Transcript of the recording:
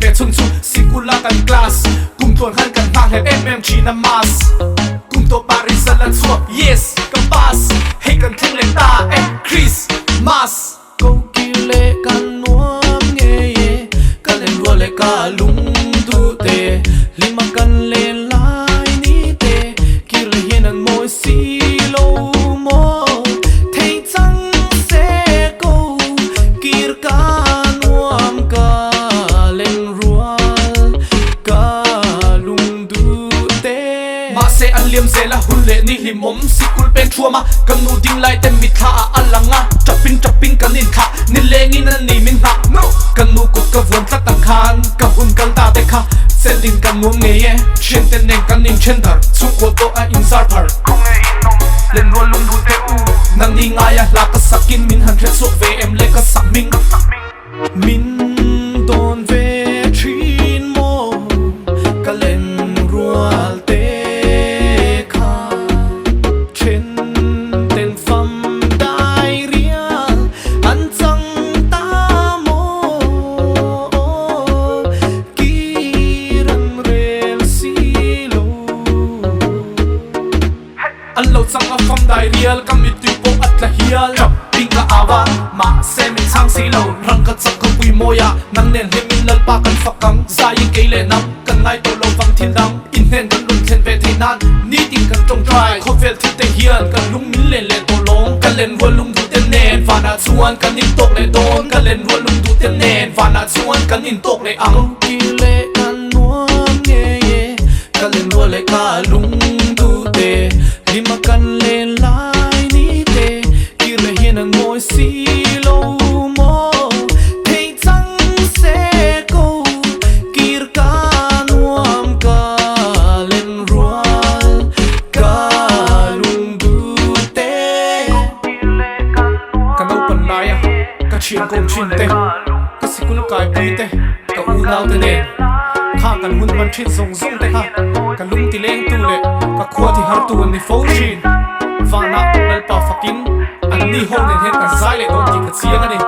be chung chu sikula kan class kum ton han kan hang he mmg na mas kum to paris la chuak yes ka pass hey kan thung le ta Chris mas câu kia lệ can nuông nghe ye can lên lúa lệ ca lung tu te lima can lên lai ni te kia lệ hiền ăn môi xì lâu mò thấy chẳng sẽ câu kia ca nuông ca lên lúa ca lung tu te ma se an liam se la hun le ni hlim om sikul pen thuama kan nu ding lai tem mi tha alanga chapin kan in kha ni lengin an ni min ha no kan nu ko ka von tla tang khan ka hun kan ta te kha sending kan nu nge ye chen ten neng kan in chen dar chu ko to a in sar phar len ro lung du te u nang ni nga ya la ka sakin min han thre so ve em le ka sak ming min don ve trin mo ka len rual te kha chen ten fam dai rial an chang ta mo ki ran rel si lo an lo chang a fam dai rial kam mi tu po at la hial ping ka awa ma se min chang si lo rang ka chak ka pui moya nang nen he min lal pa kan fakang sai ke le nam kan ngai to lo wang thin dang in hen kan lun then ve the nan ni ting kan tong try kho vel thi te hian kan lung min le le to long kan len wo lung du te nen va na chuan kan in tok le don kan len wo lung du te nen va na chuan kan in tok le ang ki lệ can nuông nghe ye ka len lúa lệ ca lung tu te lima can lên lai ni te kia lệ hiền ăn môi xì lâu mò thấy chẳng sẽ câu kia ca nuông ca lên rual ca lung tu te kan au pan lai a ka chin kom chin te ka sikul kai pui te ka u nau te nen kha kan hun man thin zong zong te ha kan lung ti leng tu le ka khua thi har tu ni fo chin va na lal pa fakin an ni hong nen hen kan sai le don ki ka chiang ani